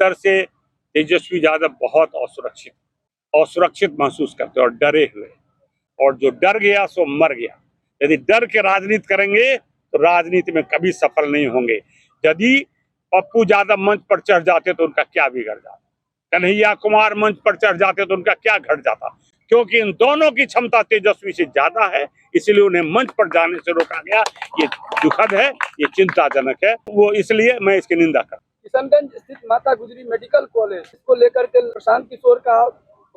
भीतर से तेजस्वी यादव बहुत असुरक्षित महसूस करते और डरे हुए, और जो डर गया सो मर गया। यदि डर के राजनीति करेंगे तो राजनीति में कभी सफल नहीं होंगे। यदि पप्पू यादव मंच पर चढ़ जाते तो उनका क्या बिगड़ जाता, कन्हैया कुमार मंच पर चढ़ जाते तो उनका क्या घट जाता, क्योंकि इन दोनों की क्षमता तेजस्वी से ज्यादा है, इसलिए उन्हें मंच पर जाने से रोका गया। ये दुखद है, ये चिंताजनक है, वो इसलिए मैं इसकी निंदा करता हूं। किशनगंज स्थित माता गुजरी मेडिकल कॉलेज को लेकर के प्रशांत किशोर का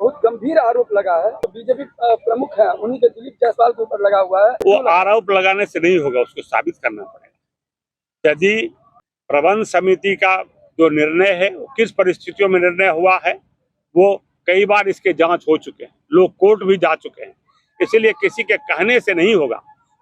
बहुत गंभीर आरोप लगा है। तो बीजेपी प्रमुख है, उन्हीं के दिलीप जायसवाल के ऊपर लगा हुआ है। वो आरोप लगाने से नहीं होगा, उसको साबित करना पड़ेगा। यदि प्रबंध समिति का जो निर्णय है वो किस परिस्थितियों में निर्णय हुआ है, वो कई बार इसके जांच हो चुके हैं, लोग कोर्ट भी जा चुके हैं, इसलिए किसी के कहने से नहीं होगा।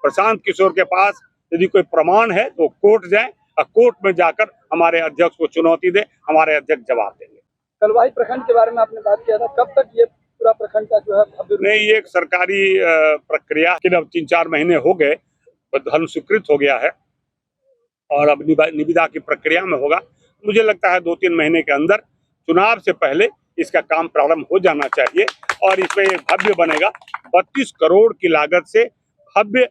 प्रशांत किशोर के पास यदि कोई प्रमाण है तो कोर्ट जाए और कोर्ट में जाकर हमारे अध्यक्ष को चुनौती दे, हमारे अध्यक्ष जवाब देंगे। कलवाही प्रखंड के बारे में आपने बात किया था, कब तक ये पूरा प्रखंड का जो है नहीं, ये एक सरकारी प्रक्रिया कि अब 3-4 महीने हो गए, धन स्वीकृत हो गया है और अब निविदा की प्रक्रिया में होगा। मुझे लगता है 2-3 महीने के अंदर चुनाव से पहले इसका काम प्रारंभ हो जाना चाहिए और इसमें एक भव्य बनेगा। 32 करोड़ की लागत से भव्य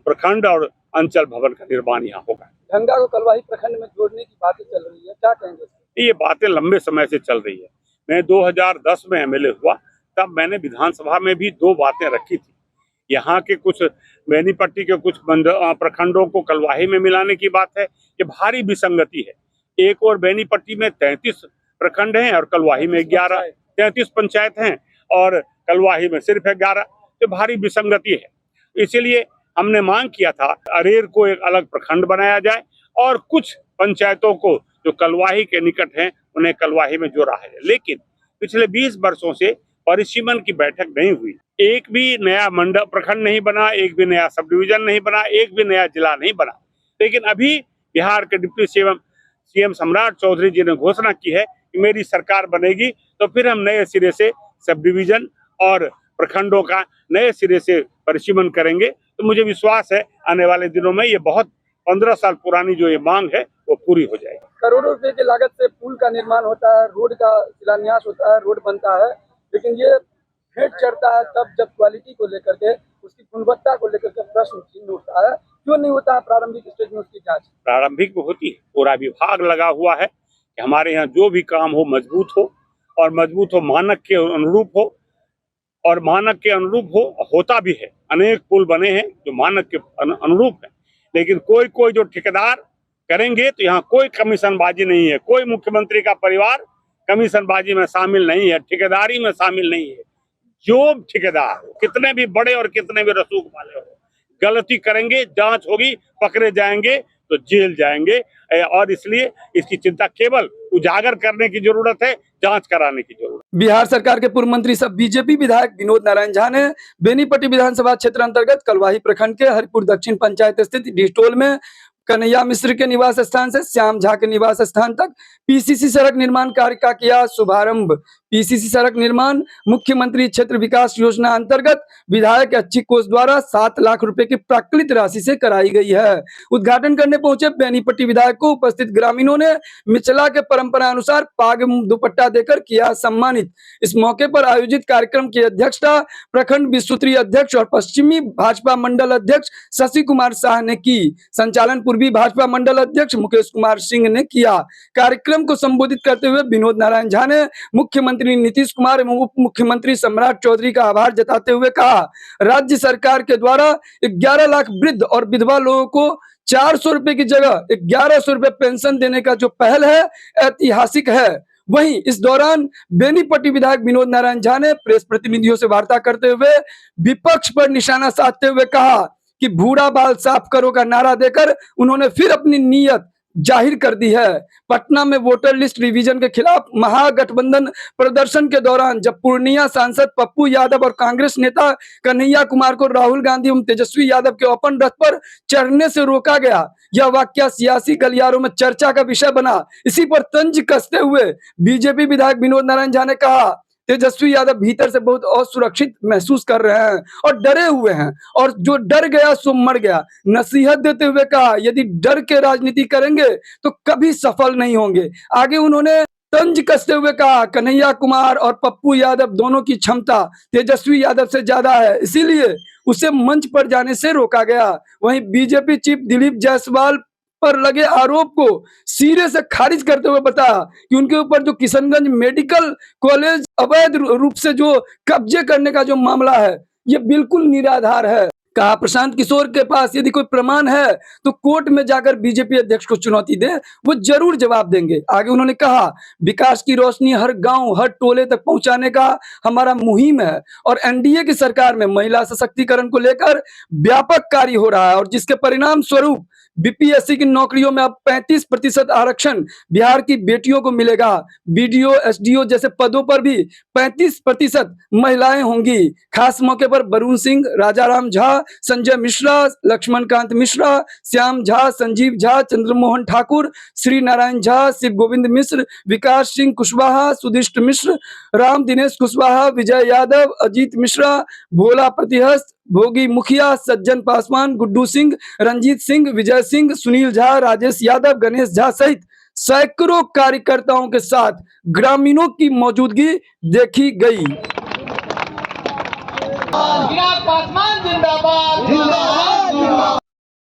प्रखंड और अंचल भवन का निर्माण यहाँ होगा। गंगा को कलवाही प्रखंड में जोड़ने की बातें चल रही है, क्या कहेंगे? ये बातें लंबे समय से चल रही है। मैं 2010 में एमएलए हुआ, तब मैंने विधानसभा में भी 2 बातें रखी थी। यहाँ के कुछ बेनीपट्टी के कुछ प्रखंडों को कलवाही में मिलाने की बात है, ये भारी विसंगति है। एक और बेनीपट्टी में 33 प्रखंड हैं और कलवाही में 11, 33 पंचायत हैं और कलवाही में सिर्फ 11, तो भारी विसंगति है। इसीलिए हमने मांग किया था अरेर को एक अलग प्रखंड बनाया जाए और कुछ पंचायतों को जो कलवाही के निकट हैं उन्हें कलवाही में जोड़ा है। लेकिन पिछले 20 वर्षों से परिसीमन की बैठक नहीं हुई, एक भी नया मंडल प्रखंड नहीं बना, एक भी नया सब डिवीजन नहीं बना, एक भी नया जिला नहीं बना। लेकिन अभी बिहार के डिप्टी सीएम सम्राट चौधरी जी ने घोषणा की है कि मेरी सरकार बनेगी तो फिर हम नए सिरे से सब डिवीजन और प्रखंडों का नए सिरे से परिसीमन करेंगे। तो मुझे विश्वास है आने वाले दिनों में ये बहुत 15 साल पुरानी जो ये मांग है वो पूरी हो जाएगी। करोड़ों रुपए की लागत से पुल का निर्माण होता है, रोड का शिलान्यास होता है, रोड बनता है, लेकिन ये भेंट चढ़ता है तब जब क्वालिटी को लेकर के, उसकी गुणवत्ता को लेकर के प्रश्न चिन्ह उठता है। क्यों नहीं होता है प्रारंभिक स्टेज में उसकी जांच? प्रारंभिक में होती है, पूरा विभाग लगा हुआ है कि हमारे यहाँ जो भी काम हो मजबूत हो और मजबूत हो, मानक के अनुरूप हो और मानक के अनुरूप होता भी है। अनेक पुल बने हैं जो मानक के अनुरूप है, लेकिन कोई जो ठेकेदार करेंगे तो यहाँ कोई कमीशनबाजी नहीं है। कोई मुख्यमंत्री का परिवार कमीशनबाजी में शामिल नहीं है, ठेकेदारी में शामिल नहीं है। जो ठेकेदार कितने भी बड़े और कितने भी रसूख वाले हो, गलती करेंगे, जांच होगी, पकड़े जाएंगे तो जेल जाएंगे। और इसलिए इसकी चिंता केवल उजागर करने की जरूरत है, जांच कराने की जरूरत। बिहार सरकार के पूर्व मंत्री सब बीजेपी विधायक विनोद नारायण झा ने बेनीपट्टी विधानसभा क्षेत्र अंतर्गत कलवाही प्रखंड के हरिपुर दक्षिण पंचायत स्थित डिस्टोल में कन्हैया मिश्र के निवास स्थान से श्याम झा के निवास स्थान तक पीसीसी सड़क निर्माण कार्य का किया शुभारंभ। पीसीसी सड़क निर्माण मुख्यमंत्री क्षेत्र विकास योजना अंतर्गत विधायक अच्छी कोष द्वारा 7 लाख रुपए की प्राकृत राशि से कराई गई है। उद्घाटन करने पहुंचे बेनीपट्टी विधायक को उपस्थित ग्रामीणों ने मिथिला के परंपरा अनुसार पाग दुपट्टा देकर किया सम्मानित। इस मौके पर आयोजित कार्यक्रम की अध्यक्षता प्रखंड विस्तृतीय अध्यक्ष और पश्चिमी भाजपा मंडल अध्यक्ष शशि कुमार शाह ने की। संचालन पूर्वी भाजपा मंडल अध्यक्ष मुकेश कुमार सिंह ने किया। कार्यक्रम को संबोधित करते हुए विनोद नारायण झा ने मुख्यमंत्री नीतीश कुमार एवं उप मुख्यमंत्री सम्राट चौधरी का आभार जताते हुए कहा, राज्य सरकार के द्वारा 11 लाख वृद्ध और विधवा लोगों को 400 रुपए की जगह 1100 रुपए पेंशन देने का जो पहल है ऐतिहासिक है। वहीं इस दौरान बेनीपट्टी विधायक विनोद नारायण झा ने प्रेस प्रतिनिधियों से वार्ता करते हुए विपक्ष पर निशाना साधते हुए कहा कि बूढ़ा बाल साफ करो का नारा देकर उन्होंने फिर अपनी नीयत जाहिर कर दी है। पटना में वोटर लिस्ट रिवीजन के खिलाफ महागठबंधन प्रदर्शन के दौरान जब पूर्णिया सांसद पप्पू यादव और कांग्रेस नेता कन्हैया कुमार को राहुल गांधी एवं तेजस्वी यादव के ओपन रथ पर चढ़ने से रोका गया, यह वाकया सियासी गलियारों में चर्चा का विषय बना। इसी पर तंज कसते हुए बीजेपी विधायक विनोद नारायण झा ने कहा तेजस्वी यादव भीतर से बहुत असुरक्षित महसूस कर रहे हैं और डरे हुए हैं, और जो डर गया सो मर गया। नसीहत देते हुए कहा, यदि डर के राजनीति करेंगे तो कभी सफल नहीं होंगे। आगे उन्होंने तंज कसते हुए कहा, कन्हैया कुमार और पप्पू यादव दोनों की क्षमता तेजस्वी यादव से ज्यादा है, इसीलिए उसे मंच पर जाने से रोका गया। वहीं बीजेपी चीफ दिलीप जायसवाल पर लगे आरोप को सिरे से खारिज करते हुए बताया कि उनके ऊपर जो किशनगंज मेडिकल कॉलेज अवैध रूप से जो कब्जे करने का जो मामला है, ये बिल्कुल निराधार है। कहा, प्रशांत किशोर के पास यदि कोई प्रमाण है तो कोर्ट में जाकर बीजेपी अध्यक्ष को चुनौती दे, वो जरूर जवाब देंगे। आगे उन्होंने कहा, विकास की रोशनी हर गांव हर टोले तक पहुंचाने का हमारा मुहिम है और एनडीए की सरकार में महिला सशक्तिकरण को लेकर व्यापक कार्य हो रहा है, और जिसके परिणाम स्वरूप बीपीएससी की नौकरियों में अब 35% आरक्षण बिहार की बेटियों को मिलेगा। बीडीओ एसडीओ जैसे पदों पर भी 35% महिलाएं होंगी। खास मौके पर वरुण सिंह, राजाराम झा, संजय मिश्रा, लक्ष्मणकांत मिश्रा, श्याम झा, संजीव झा, चंद्रमोहन ठाकुर, श्री नारायण झा, शिव गोविंद मिश्र, विकास सिंह कुशवाहा, सुदिष्ट मिश्र, राम दिनेश कुशवाहा, विजय यादव, अजीत मिश्रा, भोला प्रतिहस्त, भोगी मुखिया, सज्जन पासवान, गुड्डू सिंह, रंजीत सिंह, विजय सिंह, सुनील झा, राजेश यादव, गणेश झा सहित सैकड़ों कार्यकर्ताओं के साथ ग्रामीणों की मौजूदगी देखी गई।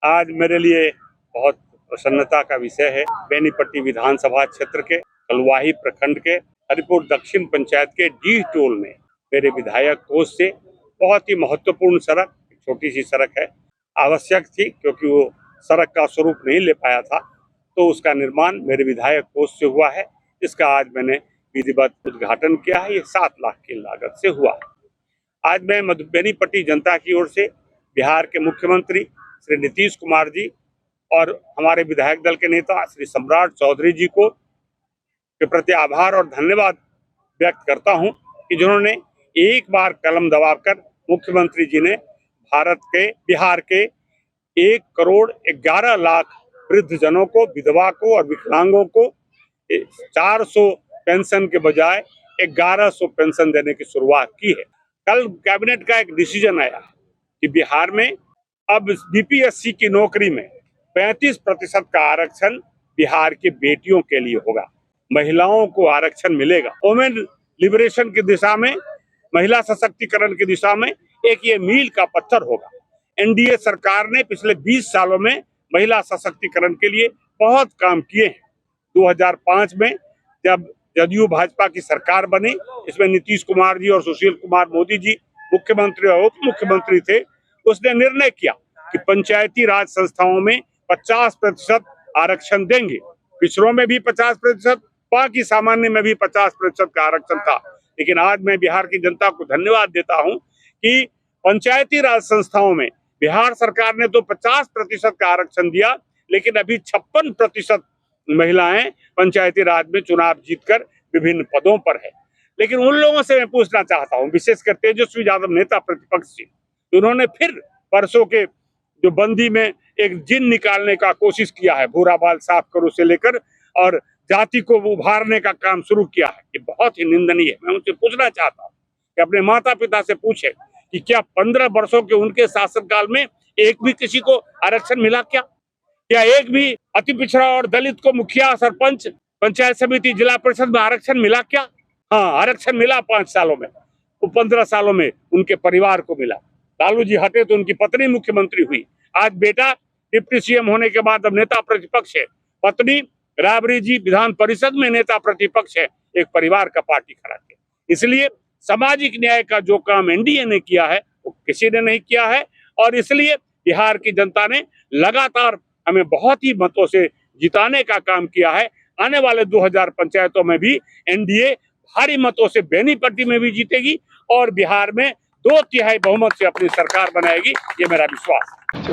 आज मेरे लिए बहुत प्रसन्नता का विषय है। बेनीपट्टी विधानसभा क्षेत्र के कलवाही प्रखंड के हरिपुर दक्षिण पंचायत के डी टोल में मेरे विधायक कोष से बहुत ही महत्वपूर्ण सड़क, छोटी सी सड़क है, आवश्यक थी क्योंकि वो सड़क का स्वरूप नहीं ले पाया था, तो उसका निर्माण मेरे विधायक कोष से हुआ है। इसका आज मैंने विधिवत उद्घाटन किया है। ये 7 लाख की लागत से हुआ है। आज मैं बेनीपट्टी जनता की ओर से बिहार के मुख्यमंत्री श्री नीतीश कुमार जी और हमारे विधायक दल के नेता श्री सम्राट चौधरी जी को के प्रति आभार और धन्यवाद व्यक्त करता हूं कि जिन्होंने एक बार कलम दबाकर मुख्यमंत्री जी ने बिहार के 1 करोड़ 11 लाख वृद्धजनों को, विधवा को और विकलांगों को 400 पेंशन के बजाय 1100 पेंशन देने की शुरुआत की है। कल कैबिनेट का एक डिसीजन आया कि बिहार में अब बीपीएससी की नौकरी में 35% का आरक्षण बिहार की बेटियों के लिए होगा। महिलाओं को आरक्षण मिलेगा। वुमेन लिबरेशन की दिशा में, महिला सशक्तिकरण की दिशा में एक ये मील का पत्थर होगा। एनडीए सरकार ने पिछले 20 सालों में महिला सशक्तिकरण के लिए बहुत काम किए हैं। 2005 में जब जदयू भाजपा की सरकार बनी, इसमें नीतीश कुमार जी और सुशील कुमार मोदी जी मुख्यमंत्री और उप मुख्यमंत्री थे, उसने निर्णय किया कि पंचायती राज संस्थाओं में 50% आरक्षण देंगे। पिछड़ों में भी 50%, बाकी सामान्य में भी 50% का आरक्षण था। लेकिन आज मैं बिहार की जनता को धन्यवाद देता हूं कि पंचायती राज संस्थाओं में बिहार सरकार ने तो 50% का आरक्षण दिया, लेकिन अभी 56% महिलाएं पंचायती राज में चुनाव जीतकर विभिन्न पदों पर है। लेकिन उन लोगों से मैं पूछना चाहता हूं, विशेषकर तेजस्वी यादव नेता प्रतिपक्ष से, उन्होंने फिर परसों के जो बंदी में एक जिन निकालने का कोशिश किया है, भूरा बाल साफ करो से लेकर और जाति को उभारने का काम शुरू किया है, ये बहुत ही निंदनीय है। मैं उनसे पूछना चाहता हूँ कि अपने माता पिता से पूछे कि क्या 15 वर्षों के उनके शासनकाल में एक भी किसी को आरक्षण मिला क्या एक भी अति पिछड़ा और दलित को मुखिया, सरपंच, पंचायत समिति, जिला परिषद में आरक्षण मिला क्या? हाँ, आरक्षण मिला 5 सालों में। वो 15 सालों में उनके परिवार को मिला। लालू जी हटे तो उनकी पत्नी मुख्यमंत्री हुई। आज बेटा डिप्टी सीएम होने के बाद अब नेता प्रतिपक्ष है। पत्नी राबड़ी जी विधान परिषद में नेता प्रतिपक्ष है। एक परिवार का पार्टी खड़ा किया। इसलिए सामाजिक न्याय का जो काम एनडीए ने किया है वो किसी ने नहीं किया है, और इसलिए बिहार की जनता ने लगातार हमें बहुत ही मतों से जिताने का काम किया है। आने वाले 2000 पंचायतों में भी एनडीए भारी मतों से बेनीपट्टी में भी जीतेगी और बिहार में 2/3 बहुमत से अपनी सरकार बनाएगी, ये मेरा विश्वास है।